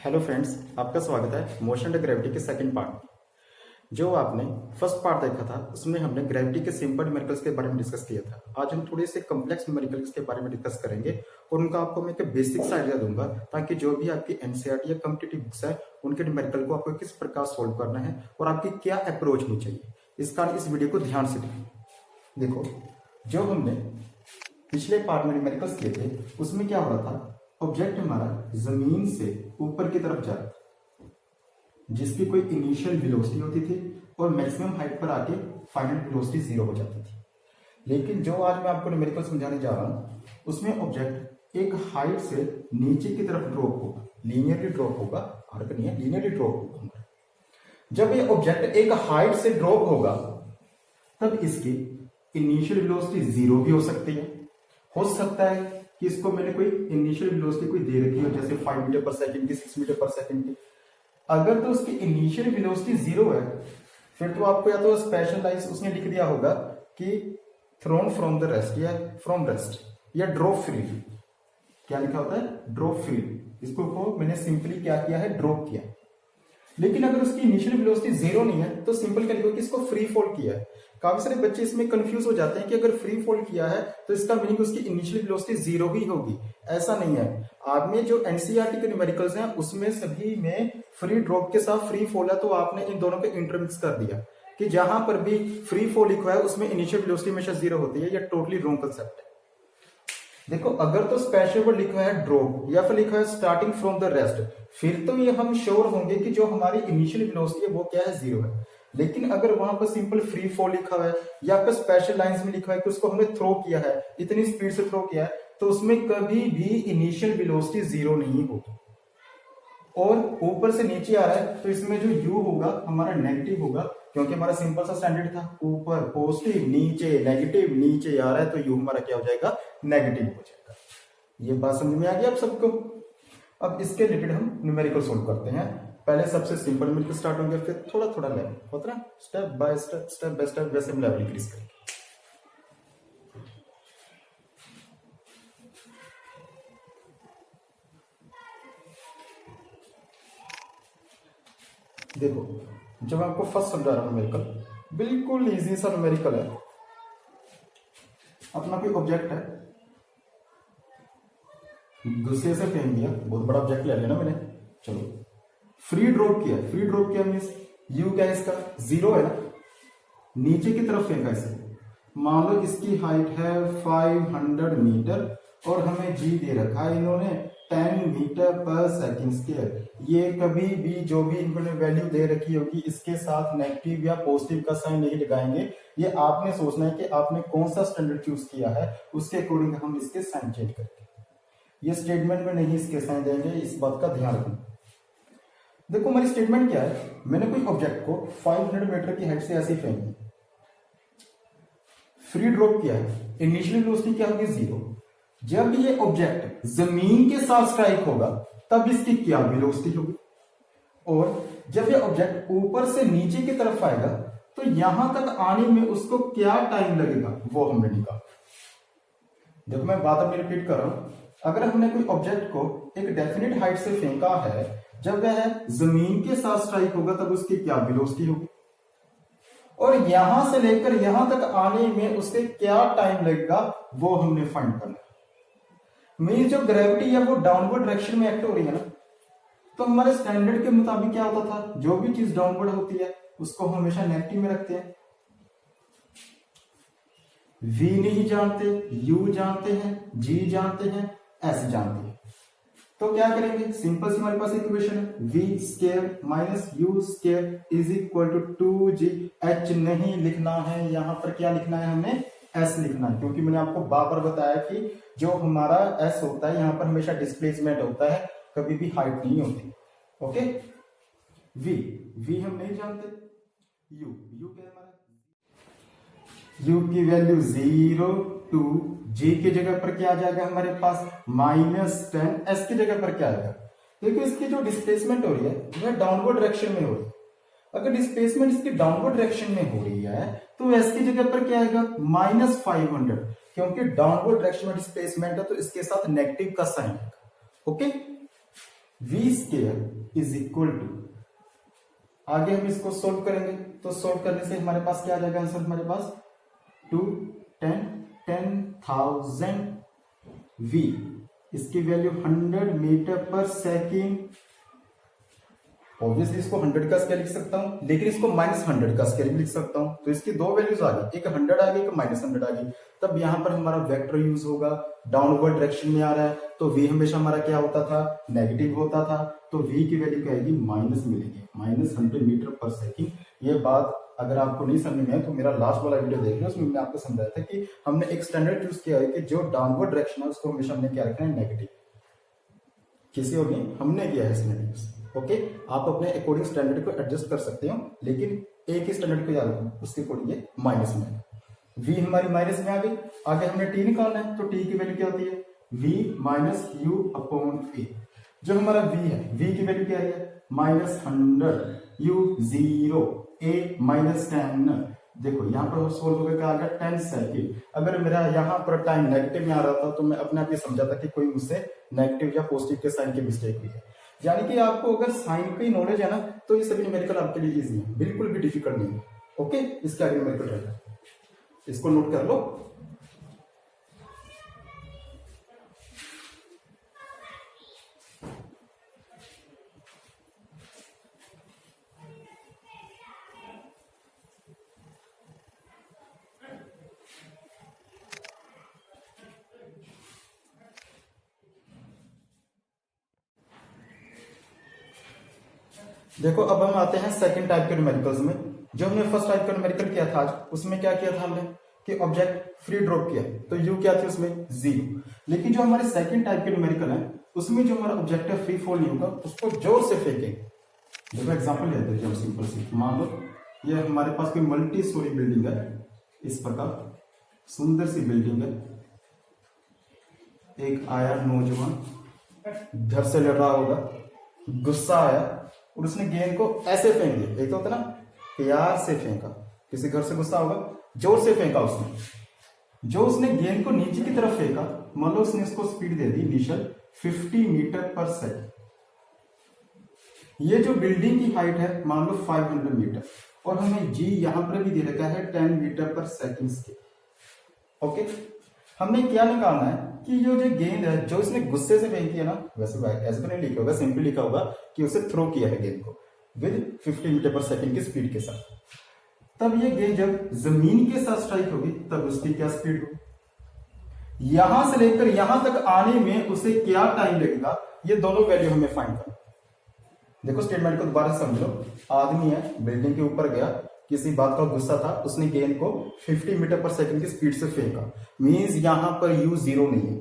Hello friends, आपका स्वागत है मोशन एंड ग्रेविटी के सेकंड पार्ट में। जो आपने फर्स्ट पार्ट देखा था उसमें हमने ग्रेविटी के सिंपल न्यूमेरिकल्स के बारे में डिस्कस किया था। आज हम थोड़े से कॉम्प्लेक्स न्यूमेरिकल्स के बारे में डिस्कस करेंगे और उनका आपको मैं एक बेसिक्स आइडिया दूंगा ताकि जो भी आपकी एनसीईआरटी या कॉम्पिटिटिव बुक्स है उनके न्यूमेरिकल को आपको किस प्रकार सोल्व करना है और आपकी क्या अप्रोच होनी चाहिए। इस कारण इस वीडियो को ध्यान से देखो। जो हमने पिछले पार्ट में न्यूमेरिकल्स किए थे उसमें क्या हो रहा था, ऑब्जेक्ट हमारा जमीन से ऊपर की तरफ जा रहा था जिसकी कोई इनिशियल वेलोसिटी होती थी और मैक्सिमम हाइट पर आके फाइनल वेलोसिटी 0 हो जाती थी। लेकिन जो आज मैं आपको न्यूमेरिकल समझाने जा रहा हूं उसमें ऑब्जेक्ट एक हाइट से नीचे की तरफ ड्रॉप होगा, लीनियरली ड्रॉप होगा, आर्क नहीं है, लीनियरली ड्रॉप होगा। जब ये ऑब्जेक्ट एक हाइट से ड्रॉप होगा तब इसकी इनिशियल वेलोसिटी 0 भी हो सकती है। हो सकता है कि इसको मैंने कोई इनिशियल वेलोसिटी कोई दे रखी हो जैसे 5 मीटर पर सेकंड की, 6 मीटर पर सेकंड की। अगर तो उसकी इनिशियल वेलोसिटी 0 है फिर तो आपको या तो स्पेशलाइज उसने लिख दिया होगा कि थ्रोन फ्रॉम द रेस्ट या फ्रॉम रेस्ट या ड्रॉप फ्री। क्या लिखा होता है? Drop free. इसको मैंने सिंपली क्या किया है, ड्रॉप किया। लेकिन अगर उसकी इनिशियल वेलोसिटी 0 नहीं है तो सिंपल क्या लिखोगे कि इसको फ्री फॉल किया है। काफी सारे बच्चे इसमें कंफ्यूज हो जाते हैं कि अगर फ्री फॉल किया है तो इसका मीनिंग उसकी इनिशियल वेलोसिटी 0 ही होगी। ऐसा नहीं है। आपने जो एनसीईआरटी के न्यूमेरिकल्स हैं उसमें सभी में फ्री ड्रॉप के साथ फ्री फॉल है, तो आपने इन दोनों को इंटरमिक्स कर दिया कि जहां पर भी फ्री फॉल लिखा है उसमें इनिशियल वेलोसिटी हमेशा 0 होती है। यह टोटली रॉन्ग कंसेप्ट है। देखो, अगर तो स्पेशल वर्ड लिखा है ड्रॉप या फिर लिखा है स्टार्टिंग फ्रॉम द रेस्ट फिर तो ये हम श्योर होंगे कि जो हमारी इनिशियल वेलोसिटी है वो क्या है, 0 है। लेकिन अगर वहां पर सिंपल फ्री फॉल लिखा हुआ है या फिर स्पेशल लाइंस में लिखा है कि उसको हमने थ्रो किया है, इतनी स्पीड से थ्रो किया है, तो उसमें कभी भी इनिशियल वेलोसिटी 0 नहीं होगी। और ऊपर से नीचे आ रहा है तो इसमें जो u होगा हमारा नेगेटिव होगा, क्योंकि हमारा सिंपल सा स्टैंडर्ड था ऊपर पॉजिटिव, नीचे नेगेटिव, नीचे आ रहा है तो u हमारा क्या हो जाएगा, नेगेटिव हो जाएगा। ये बात समझ में आ गई आप सबको? अब इसके रिलेटेड हम न्यूमेरिकल सोल्व करते हैं। पहले सबसे सिंपल न्यूमेरिकल स्टार्ट होंगे, फिर थोड़ा थोड़ा लेवल होता है, स्टेप बाय स्टेप वैसे हम लेवल इंक्रीज करेंगे। देखो, जब आपको फर्स्ट समझा रहा हूं न्यूमेरिकल, बिल्कुल इजी सा न्यूमेरिकल है। अपना कोई ऑब्जेक्ट है, गुस्से से फेंक दिया, बहुत बड़ा ऑब्जेक्ट ले लिया ना मैंने, चलो फ्री ड्रॉप किया। फ्री ड्रॉप किया मीन्स यू क्या है, इसका 0 है ना, नीचे की तरफ फेंका इसे। मान लो इसकी हाइट है 500 मीटर और हमें जी दे रखा है इन्होंने 10 मीटर पर सेकंड स्क्वायर। ये कभी भी जो भी इन्होंने वैल्यू दे रखी होगी इसके साथ नेगेटिव या पॉजिटिव का साइन नहीं लगाएंगे। ये आपने सोचना है कि आपने कौन सा स्टैंडर्ड चूज किया है, उसके अकॉर्डिंग हम इसके साइन चेंज करेंगे। ये स्टेटमेंट में नहीं इसके साइन देंगे, इस बात का ध्यान रखना। देखो हमारी स्टेटमेंट क्या है, मैंने कोई ऑब्जेक्ट को 500 मीटर की हाइट से ऐसे फेंक दी, फ्री ड्रॉप किया है, इनिशियल वेलोसिटी क्या होगी, 0। जब ये ऑब्जेक्ट जमीन के साथ स्ट्राइक होगा तब इसकी क्या वेलोसिटी होगी, और जब ये ऑब्जेक्ट ऊपर से नीचे की तरफ आएगा तो यहां तक आने में उसको क्या टाइम लगेगा वो हमने निकाला। देखो मैं बात अपनी रिपीट कर रहा हूं, अगर हमने कोई ऑब्जेक्ट को एक डेफिनेट हाइट से फेंका है, जब वह जमीन के साथ स्ट्राइक होगा तब उसकी क्या वेलोसिटी होगी, और यहां से लेकर यहां तक आने में उससे क्या टाइम लगेगा वो हमने फाइंड करना है। मीन जो ग्रेविटी है वो डाउनवर्ड डायरेक्शन में एक्ट हो रही है ना, तो हमारे स्टैंडर्ड के मुताबिक क्या होता था, जो भी चीज डाउनवर्ड होती है उसको हम हमेशा नेगेटिव में रखते हैं। v नहीं जानते, u जानते हैं, g जानते हैं, s जानते हैं, तो क्या करेंगे, सिंपल सी हमारे पास इक्वेशन है, v square minus u square is equal to 2g। h नहीं लिखना है, यहां पर क्या लिखना है, हमने s लिखना है, क्योंकि मैंने आपको बार बार बताया कि जो हमारा s होता है यहां पर हमेशा डिस्प्लेसमेंट होता है, कभी भी हाइट नहीं होती। ओके, v हम नहीं जानते, u क्या है हमारा, u की वैल्यू 0 टू g की जगह पर क्या आ जाएगा हमारे पास -10, s की जगह पर क्या आएगा। देखिए इसकी जो डिस्प्लेसमेंट हो रही है वह डाउनवर्ड डायरेक्शन में हो रही है। अगर डिस्प्लेसमेंट इसकी डाउनवर्ड डायरेक्शन में हो रही है तो s की जगह पर क्या आएगा, -500, क्योंकि डाउनवर्ड डायरेक्शन में डिस्प्लेसमेंट है तो इसके साथ नेगेटिव का साइन आएगा। Okay, v square is equal to, आगे हम इसको सोल्व करेंगे तो सोल्व करने से हमारे पास क्या आ जाएगा आंसर, हमारे पास 10,000 v, इसकी value 100 metre per second. Obviously इसको 100 का स्केयर लिख सकता हूं, लेकिन इसको -100 का स्केयर भी लिख सकता हूं। तो इसकी दो वैल्यूज आ गई, एक 100 आ गई, एक -100 आ गई। तब यहां पर हमारा वेक्टर यूज होगा, डाउनवर्ड डायरेक्शन में आ रहा है तो v हमेशा हमारा क्या होता था, नेगेटिव होता था। तो v की वैल्यू क्या आएगी, माइनस मिलेगी, -100 मीटर पर सेकेंड। ये बात अगर आपको नहीं समझ में है तो मेरा लास्ट वाला वीडियो देख लो, उसमें मैंने आपको समझाया था कि हमने एक स्टैंडर्ड चूज किया है कि जो डाउनवर्ड डायरेक्शन है उसको हमेशा हमने क्या रखना है, नेगेटिव। किसी और नहीं, हमने किया है इसमें। ओके, आप अपने अकॉर्डिंग स्टैंडर्ड को एडजस्ट कर सकते हो, लेकिन एक ही स्टैंडर्ड को याद रखो, उसके अकॉर्डिंग ये माइनस में है। v हमारी माइनस में आ गई, आगे हमने t निकालना है तो t की वैल्यू क्या होती है, v minus u upon a। जो हमारा v है, v की वैल्यू क्या है, -100, u 0, a -10। देखो यहाँ पर सोल्व हो गया, आ गया 10 सेकेंड। अगर मेरा यहाँ पर टाइम नेगेटिव में आ रहा था तो मैं अपने आप ये समझा था कि कोई मुझसे नेगेटिव या पॉजिटिव के साइन की मिस्टेक हुई है। यानी कि आपको अगर साइन की नॉलेज है ना तो ये सभी न्यूमेरिकल आपके लिए इजी है, बिल्कुल भी डिफिकल्ट नहीं है। ओके, इसके आगे न्यूमेरिकल रहेगा, इसको नोट कर लो। देखो अब हम आते हैं सेकंड टाइप के न्यूमेरिकल्स में। जो हमने फर्स्ट टाइप का न्यूमेरिकल किया था आज, उसमें क्या किया था हमने कि ऑब्जेक्ट फ्री ड्रॉप किया तो यू क्या थी उसमें 0। लेकिन जो हमारे सेकंड टाइप के न्यूमेरिकल है उसमें जो हमारा ऑब्जेक्ट है फ्री फॉल नहीं होगा, उसको जोर से फेंकेंगे। देखो एग्जांपल लेते हैं, सिंपल सी, मान लो ये हमारे पास कोई मल्टी स्टोरी बिल्डिंग है, इस प्रकार सुंदर सी बिल्डिंग है। एक आया नौजवान, घर से लड़ रहा होगा, गुस्सा आया और उसने गेंद को ऐसे फेंक दिया। एक तो होता ना प्यार से फेंका, किसी घर से गुस्सा होगा, जोर से फेंका उसने। जो उसने गेंद को नीचे की तरफ फेंका, मान लो उसने इसको स्पीड दे दी इनिशियल 50 मीटर पर सेकेंड। ये जो बिल्डिंग की हाइट है मान लो 500 मीटर और हमें जी यहां पर भी दे रखा है 10 मीटर पर सेकेंड के। ओके, हमने क्या निकालना है कि ये जो गेंद है जो इसने गुस्से से फेंकी है ना, वैसे ऐसे नहीं लिखा होगा, सिंपली लिखा होगा कि उसे थ्रो किया है गेंद को विद 50 मीटर पर सेकेंड की स्पीड के साथ। तब ये गेंद जब जमीन के साथ स्ट्राइक होगी तब उसकी क्या स्पीड होगी, यहां से लेकर यहां तक आने में उसे क्या टाइम लगेगा, ये दोनों वैल्यू हमें फाइंड करना। देखो स्टेटमेंट को दोबारा समझो। आदमी है, बिल्डिंग के ऊपर गया, किसी बात का गुस्सा था, उसने गेंद को 50 मीटर पर सेकंड की स्पीड से फेंका। मींस यहां पर u 0 नहीं है।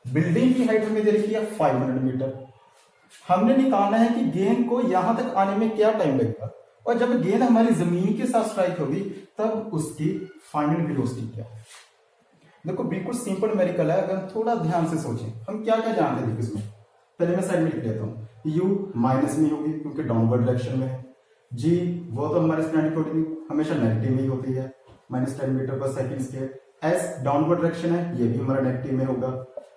बिल्डिंग की हाइट हमें दे रखी है 500 मीटर। हमने निकालना है कि गेंद को यहां तक आने में क्या टाइम लगेगा, और जब गेंद हमारी जमीन के साथ स्ट्राइक होगी तब उसकी फाइनल वेलोसिटी क्या है। देखो बिल्कुल सिंपल न्यूमेरिकल है, अगर थोड़ा ध्यान से सोचें हम क्या क्या जानते हैं इसमें। पहले मैं साइड में लिख लेता हूँ, u माइनस में होगी क्योंकि डाउनवर्ड डायरेक्शन में है। g वो तो हमारे स्टैंडर्ड कोऑर्डिनेट हमेशा नेगेटिव में ही होती है, -10 मीटर पर second square. s downward direction है, ये भी हमारा नेगेटिव में होगा।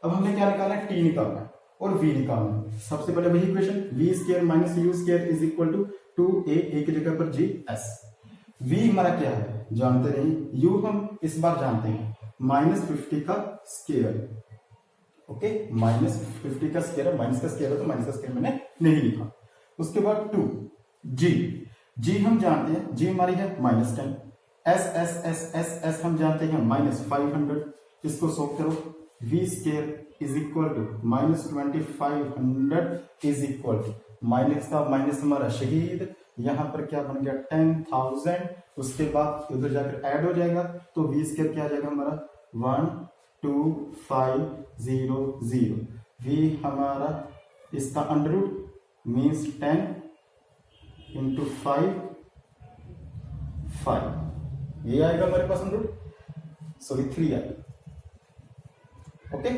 अब हमने क्या निकालना है, t निकालना है और v निकालना है। सबसे पहले वही equation v square minus u square is equal to 2a की जगह पर gs। v हमारा क्या है जानते नहीं, u हम इस बार जानते हैं -50 का स्क्वायर। ओके, -50 का स्क्वायर है, माइनस का स्क्वायर है तो माइनस का स्क्वायर मैंने नहीं लिखा। उसके बाद 2 g हम जानते हैं, g हमारी है -10। s हम जानते हैं -500। इसको सोल्व करो, v square is equal to -2500 is equal to minus का माइनस हमारा शहीद, यहां पर क्या बन गया 10,000। उसके बाद उधर जाकर ऐड हो जाएगा तो v स्क्वायर क्या आ जाएगा हमारा 12500। v हमारा इसका अंडर रूट मीन्स 10 इंटू 5 ये आएगा हमारे पास अंडर रूट, सॉरी 3 आएगा। ओके,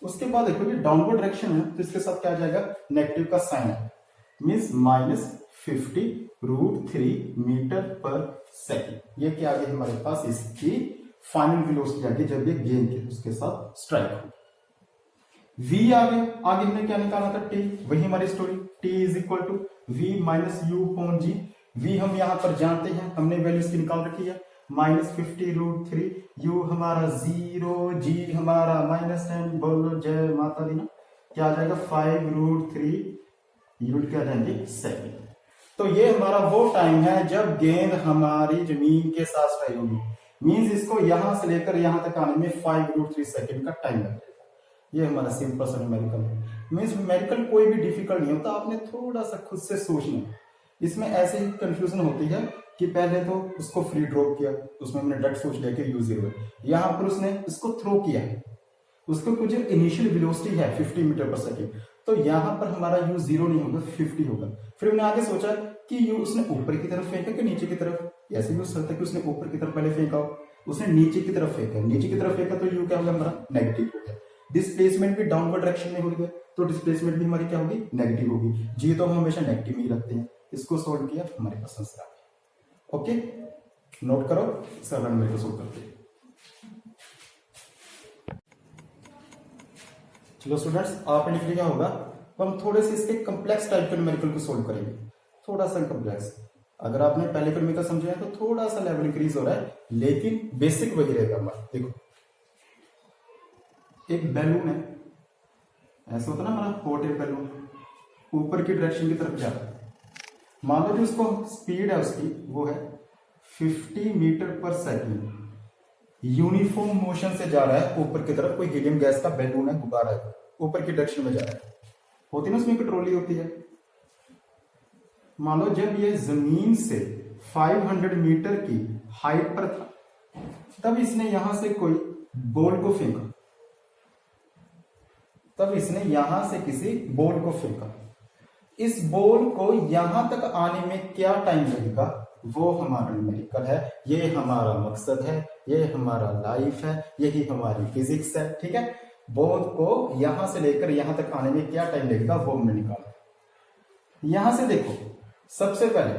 उसके बाद देखो ये डाउनवर्ड डायरेक्शन है तो इसके साथ क्या आ जाएगा, नेगेटिव का साइन है, मीन्स -50√3 मीटर पर सेकेंड। ये क्या आ गया हमारे पास, इसकी फाइनल वेलोसिटी आ गई जब ये गेंद के उसके साथ स्ट्राइक हो। v आ गया, आगे हमने क्या निकाला था t, वही हमारी story, t is equal to v minus u upon g. v हम यहां पर जानते हैं, हमने वैल्यू इसकी निकाल रखी है, -50√3, u हमारा 0, g हमारा -10, बोलो जय माता दी ना, क्या आ जाएगा 5√3 यूनिट क्या जाएंगे सेकंड। तो ये हमारा वो टाइम है जब गेंद हमारी जमीन के साथ रही होगी, मींस इसको यहां से लेकर यहां तक आने में 5√3 सेकंड का टाइम लगेगा। ये हमारा सिंपल सा न्यूमेरिकल है। मींस न्यूमेरिकल कोई भी डिफिकल्ट नहीं होता, आपने थोड़ा सा खुद से सोचना। इसमें ऐसे ही कंफ्यूजन होती है कि पहले तो उसको फ्री ड्रॉप किया, उसमें हमने डायरेक्ट सोच लिया कि u0 है, यहां पर उसने इसको थ्रो किया है, उसको कुछ इनिशियल वेलोसिटी है 50 मीटर पर सेकेंड, तो यहां पर हमारा u0 नहीं होगा 50 होगा। फिर हमने आगे सोचा कि u उसने ऊपर की तरफ फेंका कि नीचे की तरफ, ऐसे भी हो सकता है कि उसने ऊपर की तरफ पहले फेंका हो, उसने नीचे की तरफ फेंका, नीचे की तरफ फेंका तो u क्या होगा हमारा नेगेटिव हो गया। डिस्प्लेसमेंट भी डाउनवर्ड डायरेक्शन में हो गया, तो डिस्प्लेसमेंट भी हमारी क्या होगी नेगेटिव होगी। जी तो हम हमेशा नेगेटिव में ही रखते हैं। इसको सोल्व किया, हमारे पास आंसर आ गया। ओके, नोट करो, सर मेरे को सोल्व करते हैं। चलो स्टूडेंट्स, आपने लिख लिया होगा, तो हम थोड़े से इसके कम्प्लेक्स टाइप के न्यूमेरिकल को सोल्व करेंगे, थोड़ा सा कम्प्लेक्स। अगर आपने पहले के न्यूमेरिकल समझे हैं तो थोड़ा सा लेवल इंक्रीज हो रहा है, लेकिन बेसिक वही रहेगा हमारा। देखो, एक बैलून है, ऐसा होता है ना हमारा हॉट एयर बैलून, ऊपर की डायरेक्शन की तरफ जा रहा है। मान लो जो उसको स्पीड है उसकी वो है 50 metre per second, uniform motion से जा रहा है ऊपर की तरफ। कोई हीलियम गैस का बैलून है, गुब्बारा है, ऊपर की डायरेक्शन में जा रहा है, होती ना उसमें एक ट्रॉली होती है। मान लो जब ये जमीन से 500 मीटर की हाइट पर था, तब इसने यहां से कोई बॉल को फेंका, तब इसने यहां से किसी बॉल को फेंका। इस बॉल को यहां तक आने में क्या टाइम लगेगा, वो हमारा न्यूमेरिकल है, ये हमारा मकसद है, ये हमारा लाइफ है, यही हमारी फिजिक्स है। ठीक है, बॉल को यहां से लेकर यहां तक आने में क्या टाइम लगेगा वो हमने निकाला। यहां से देखो, सबसे पहले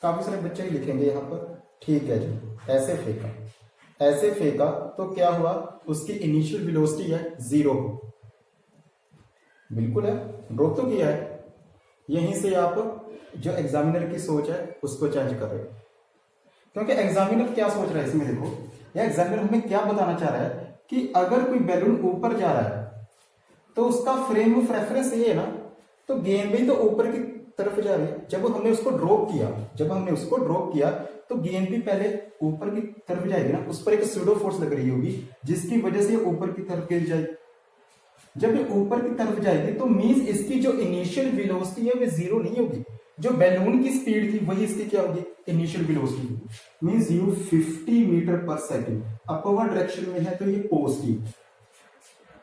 काफी सारे बच्चे ही लिखेंगे यहां पर, ठीक है जी, ऐसे फेंका, ऐसे फेंका तो क्या हुआ, उसकी इनिशियल वेलोसिटी है 0, बिल्कुल है, ड्रॉप तो किया है। यहीं से आप जो एग्जामिनर की सोच है उसको चेंज कर रहे हो, क्योंकि एग्जामिनर क्या सोच रहा है इसमें, देखो यह एग्जामिनर हमें क्या बताना चाह रहा है कि अगर कोई बैलून ऊपर जा रहा है तो उसका फ्रेम ऑफ रेफरेंस ये है ना, तो गेंद भी तो ऊपर की तरफ जा रही है। जब हमने उसको ड्रॉप किया तो गेंद भी पहले ऊपर की तरफ जाएगी ना, उस पर एक स्यूडो फोर्स लग रही होगी जिसकी वजह से ऊपर की तरफ गिर जाएगी। जब ये ऊपर की तरफ जाएगी तो मींस इसकी जो इनिशियल वेलोसिटी है वो 0 नहीं होगी, जो बैलून की स्पीड थी वही इसकी क्या होगी initial velocity, means u 50 metre per second upward direction में है तो ये पॉजिटिव,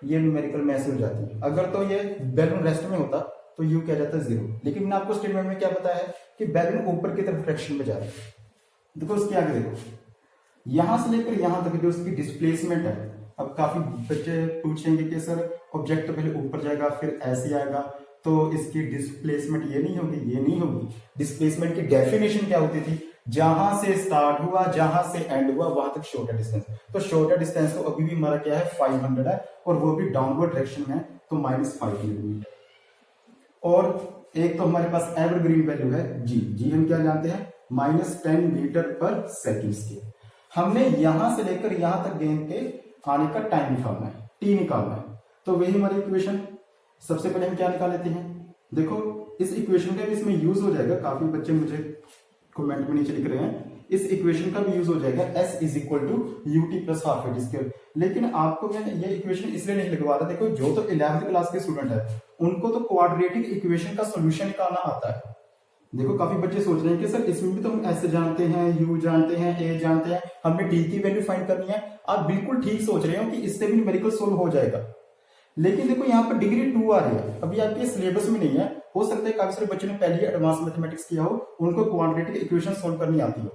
ये न्यूमेरिकल मैसेज हो जाती है। अगर तो ये बैलून रेस्ट में होता तो यू क्या जाता है 0, लेकिन मैंने आपको स्टेटमेंट में क्या बताया है कि बैलून ऊपर की तरफ डायरेक्शन में जा रहा है। देखो उसके आगे देखो, यहां से लेकर यहां तक जो उसकी डिस्प्लेसमेंट है, अब काफी बच्चे पूछेंगे कि सर ऑब्जेक्ट तो पहले ऊपर जाएगा फिर ऐसे आएगा तो इसकी डिस्प्लेसमेंट ये नहीं होगी, ये नहीं होगी। डिस्प्लेसमेंट की डेफिनेशन क्या होती थी, जहां से स्टार्ट हुआ जहां से एंड हुआ वहां तक शॉर्टर डिस्टेंस, तो शॉर्टर डिस्टेंस तो अभी भी हमारा क्या है 500 है, और वो भी डाउनवर्ड डायरेक्शन में तो -5 किलोमीटर। और एक तो हमारे पास एवरग्रीन वैल्यू है जी हम क्या जानते हैं -10 मीटर पर सेकेंड की। हमने यहां से लेकर यहां तक गेंद के आने का टाइम निकालना है, टी निकालना है, तो वही हमारी इक्वेशन। सबसे पहले हम क्या निकाल लेते हैं, देखो इस इक्वेशन का भी इसमें यूज हो जाएगा, काफी बच्चे मुझे कमेंट में नीचे लिख रहे हैं, इस इक्वेशन का भी यूज हो जाएगा S = ut + ½ AD स्क्वायर। लेकिन आपको मैं ये इक्वेशन इसलिए नहीं लगवा रहा, देखो जो तो 11th क्लास के स्टूडेंट है उनको तो क्वाड्रेटिक इक्वेशन का सोल्यूशन निकालना आता है। देखो काफी बच्चे सोच रहे हैं कि सर इसमें भी तो हम S जानते हैं, U जानते हैं, A जानते हैं, हमें T की वैल्यू फाइंड करनी है। आप बिल्कुल ठीक सोच रहे हो कि इससे भी न्यूमेरिकल सोल्व हो जाएगा, लेकिन देखो यहाँ पर डिग्री 2 आ रही है, अभी आपके सिलेबस में नहीं है। हो सकता है काफी सारे बच्चों ने पहले एडवांस मैथमेटिक्स किया हो, उनको क्वाड्रेटिक इक्वेशन सोल्व करनी आती हो,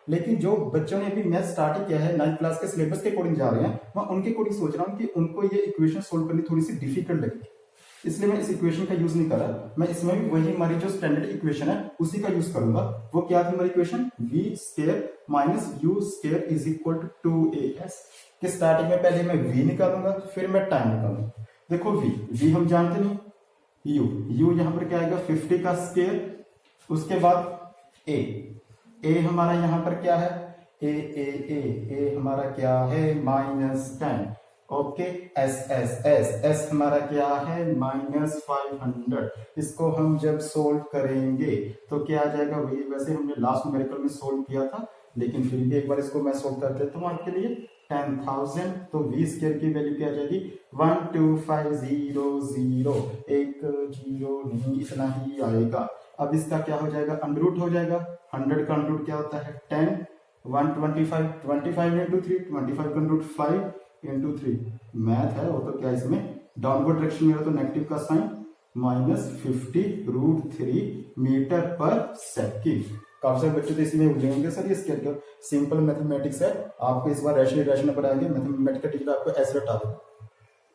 लेकिन जो बच्चों ने अभी मैथ स्टार्ट किया है 9th क्लास के सिलेबस के अकॉर्डिंग जा रहे हैं, मैं उनके अकॉर्डिंग सोच रहा हूँ कि उनको ये इक्वेशन सोल्व करनी थोड़ी सी डिफिकल्ट लगेगी, इसलिए मैं इस इक्वेशन का यूज नहीं कर रहा। मैं इसमें भी वही हमारी जो स्टैंडर्ड इक्वेशन है उसी का यूज करूंगा। वो क्या थी हमारी इक्वेशन, v² - u² = 2as। कि स्टार्टिंग में पहले मैं v निकालूंगा फिर मैं टाइम निकालूंगा, देखो v हम जानते नहीं, u यहां पर क्या आएगा 50 का स्क्वायर, उसके बाद a हमारा यहां पर क्या है, ए हमारा क्या है -10, ओके। एस हमारा क्या है -500। इसको हम जब सोल्व करेंगे तो क्या आ जाएगा, वही वैसे हमने लास्ट न्यूमेरिकल में सोल्व किया था, लेकिन फिर भी एक बार इसको मैं सोल्व कर देता हूँ आपके लिए। 10,000, तो v स्क्वायर की वैल्यू क्या आ जाएगी 12500, एक जीरो नहीं, इतना ही आएगा। अब इसका क्या हो जाएगा, अंडर हो जाएगा। 100 का अंडर क्या होता है 10, 125, 25 इंटू 3, 25 का अंडर 5 इंटू 3, मैथ है वो तो क्या, इसमें डाउनवर्ड डायरेक्शन में तो नेगेटिव का साइन, -50√3 मीटर पर सेकेंड। काफी सारे बच्चे तो इसमें उलझेंगे सर, ये स्केल सिंपल मैथमेटिक्स है, आपको इस बार रैशनल पढ़ाएंगे, मैथमेटिक्स का टीचर आपको ऐसे रटा देगा,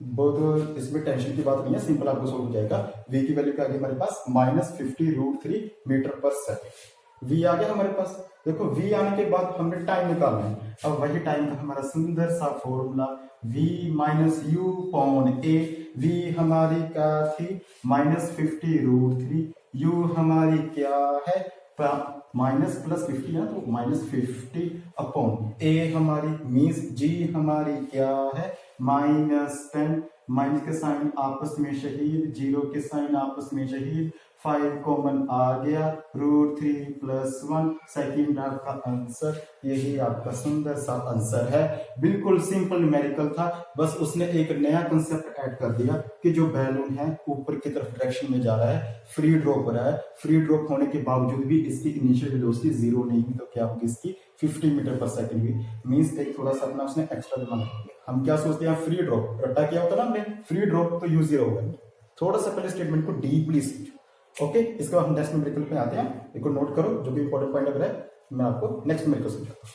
बहुत इसमें टेंशन की बात नहीं है, सिंपल आपको सोल्व हो जाएगा। v की वैल्यू क्या आ गई हमारे पास -50√3 मीटर पर सेकेंड। v आ गया हमारे पास। देखो v आने के बाद हमने टाइम निकालना है, अब वही टाइम का हमारा सुंदर सा फॉर्मूला v - u/a। v हमारी क्या थी -50√3, u हमारी क्या है -+50 है तो -50/a हमारी मीन्स g हमारी क्या है -10, माइनस के साइन आपस में शहीद, जीरो के साइन आपस में शहीद, 5 कॉमन आ गया, √3 + 1 सेकेंड आपका आंसर। यही आपका सुंदर सा आंसर है। बिल्कुल सिंपल न्यूमेरिकल था, बस उसने एक नया कंसेप्ट ऐड कर दिया कि जो बैलून है ऊपर की तरफ डायरेक्शन में जा रहा है, फ्री ड्रॉप हो रहा है, फ्री ड्रॉप होने के बावजूद भी इसकी इनिशियल वेलोसिटी 0 नहीं हुई, तो क्या होगी इसकी 50 मीटर पर सेकेंड हुई। मीन्स एक थोड़ा सा अपना उसने एक्स्ट्रा दिमाग रख दिया। हम क्या सोचते हैं फ्री ड्रॉप, रट्टा क्या होता है ना हमने, फ्री ड्रॉप तो u 0 होगा। थोड़ा सा पहले स्टेटमेंट को डीपली समझो, ओके। इसके बाद हम नेक्स्ट न्यूमेरिकल पे आते हैं, इसको नोट करो, जो भी इंपॉर्टेंट पॉइंट लग रहा है मैं आपको नेक्स्ट न्यूमेरिकल समझाता हूं।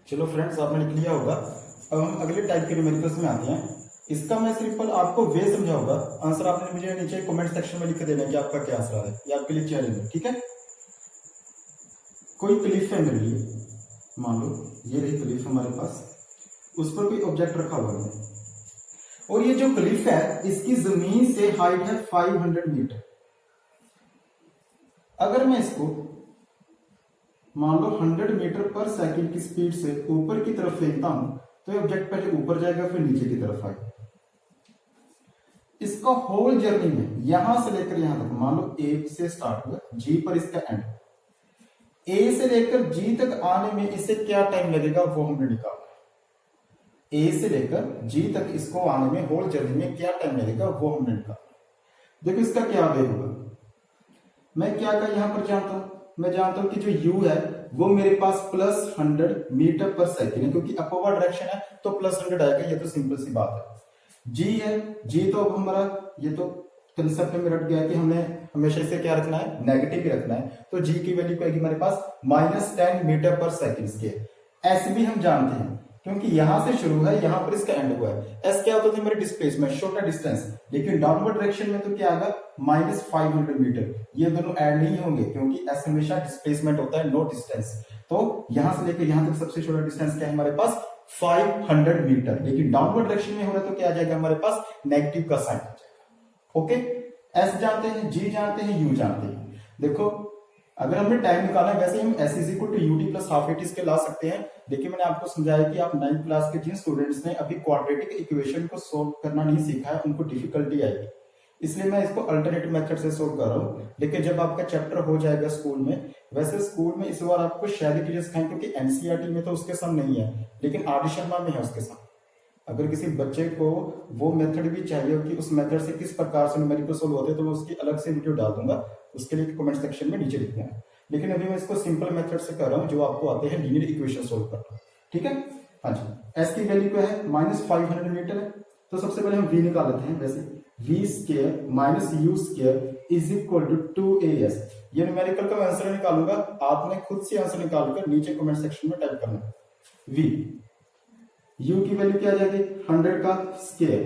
चलो फ्रेंड्स, आपने लिख लिया होगा। अब हम अगले टाइप के न्यूमेरिकल्स में आते हैं। इसका मैं सिंपल आपको वे समझाऊंगा, आंसर आपने मुझे नीचे कमेंट सेक्शन में लिख देना कि आपका क्या आंसर है, ये आपके लिए चैलेंज है, ठीक है। कोई क्लिफ है मेरे लिए, मान लो ये रही क्लिफ हमारे पास, उस पर कोई ऑब्जेक्ट रखा हुआ है, और ये जो क्लिफ है इसकी जमीन से हाइट है 500 मीटर। अगर मैं इसको मान लो 100 मीटर पर सेकंड की स्पीड से ऊपर की तरफ फेंकता हूं, तो ये ऑब्जेक्ट पहले ऊपर जाएगा फिर नीचे की तरफ आएगा। इसका होल जर्नी में यहां से लेकर यहां तक, मान लो ए से स्टार्ट हुआ, जी पर इसका एंड, ए से लेकर जी तक आने में इसे क्या टाइम लगेगा वो हमने निकाला। ए से लेकर जी तक इसको आने में होल जर्नी में क्या टाइम लगेगा वो हमने निकाला। देखो इसका क्या वेग होगा, मैं क्या का यहां पर जानता हूं, मैं जानता हूं कि जो u है वो मेरे पास +100 मीटर पर सेकेंड है, क्योंकि अपवर्ड डायरेक्शन है तो +100 आएगा, ये तो सिंपल सी बात है। g है, g तो अब हमारा ये तो कंसेप्ट में रट गया कि हमें हमेशा इसे क्या रखना है, नेगेटिव ही रखना है, तो g की वैल्यू आएगी हमारे पास -10 मीटर पर सेकेंड के। s भी हम जानते हैं क्योंकि यहां से शुरू है, यहां पर इसका एंड हुआ है। s क्या होता है हमारे डिस्प्लेसमेंट, शॉर्टर डिस्टेंस, लेकिन डाउनवर्ड डायरेक्शन में तो क्या आएगा -500 मीटर। ये दोनों ऐड नहीं होंगे क्योंकि s हमेशा डिस्प्लेसमेंट होता है, नो डिस्टेंस। तो यहां से लेकर यहां तक सबसे छोटा डिस्टेंस क्या है हमारे पास 500 मीटर, लेकिन डाउनवर्ड डायरेक्शन में हो रहा है तो क्या आ जाएगा हमारे पास नेगेटिव का साइन आ जाएगा, ओके। s जानते हैं, g जानते हैं, u जानते हैं। देखो अगर हमने टाइम निकाला है, वैसे हम s = ut + ½ at इसके ला सकते हैं। देखिए मैंने आपको समझाया कि आप 9th क्लास के जिन स्टूडेंट्स ने अभी क्वाड्रेटिक इक्वेशन को सोल्व करना नहीं सीखा है उनको डिफिकल्टी आएगी, इसलिए मैं इसको अल्टरनेटिव मेथड से सोल्व कर रहा हूँ। लेकिन जब आपका चैप्टर हो जाएगा स्कूल में, वैसे स्कूल में इस बार आपको शायद टीचर सिखाएं क्योंकि एनसीईआरटी में तो उसके साथ नहीं है, लेकिन आर.डी. शर्मा में है उसके साथ। अगर किसी बच्चे को वो मेथड भी चाहिए कि उस मेथड से किस प्रकार से न्यूमेरिकल सोल्व होते हैं, तो मैं उसकी अलग से वीडियो डाल दूंगा, उसके लिए कमेंट सेक्शन में नीचे लिख देना। लेकिन अभी मैं इसको सिंपल मेथड से कर रहा हूं जो आपको आते हैं लीनियर इक्वेशन सोल्व करना, ठीक है। हाँ जी, s की वैल्यू क्या है -500 मीटर है, तो सबसे पहले हम v निकाल लेते हैं। वैसे v² - u² = 2as। ये न्यूमेरिकल का मैं आंसर निकालूंगा, आपने खुद से आंसर निकालकर नीचे कमेंट सेक्शन में टाइप करना। v u की वैल्यू क्या आ जाएगी 100 का स्क्वायर,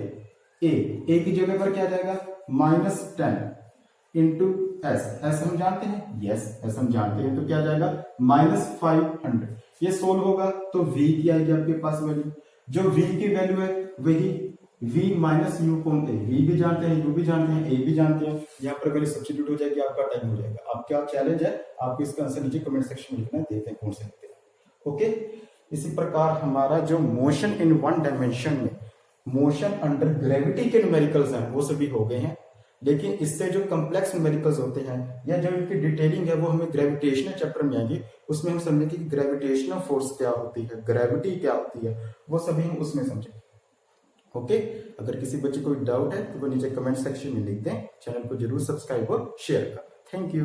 a की जगह पर क्या आ जाएगा -10 इंटू s हम जानते हैं, यस s हम जानते हैं, तो क्या आ जाएगा -500। ये सोल्व होगा तो v की आएगी आपके पास वैल्यू, जो v की वैल्यू है वही v माइनस यू कौन थे, v भी जानते हैं, u भी जानते हैं, a भी जानते हैं, यहाँ पर वैल्यू सब्स्टिट्यूट हो जाएगी, आपका टाइम हो जाएगा। आपका चैलेंज है, आपको इसका आंसर नीचे कमेंट सेक्शन में लिखना है, देखते हैं कौन से लिखते हैं। ओके, इसी प्रकार हमारा जो मोशन इन वन डायमेंशन में मोशन अंडर ग्रेविटी के न्यूमेरिकल्स हैं वो सभी हो गए हैं, लेकिन इससे जो कॉम्प्लेक्स न्यूमेरिकल्स होते हैं या जो इनकी डिटेलिंग है वो हमें ग्रेविटेशनल चैप्टर में आएगी, उसमें हम समझेंगे कि ग्रेविटेशनल फोर्स क्या होती है, ग्रेविटी क्या होती है, वो सभी हम उसमें समझेंगे। ओके, अगर किसी बच्चे को डाउट है तो वो नीचे कमेंट सेक्शन में लिख दें, चैनल को जरूर सब्सक्राइब और शेयर करें। Thank you.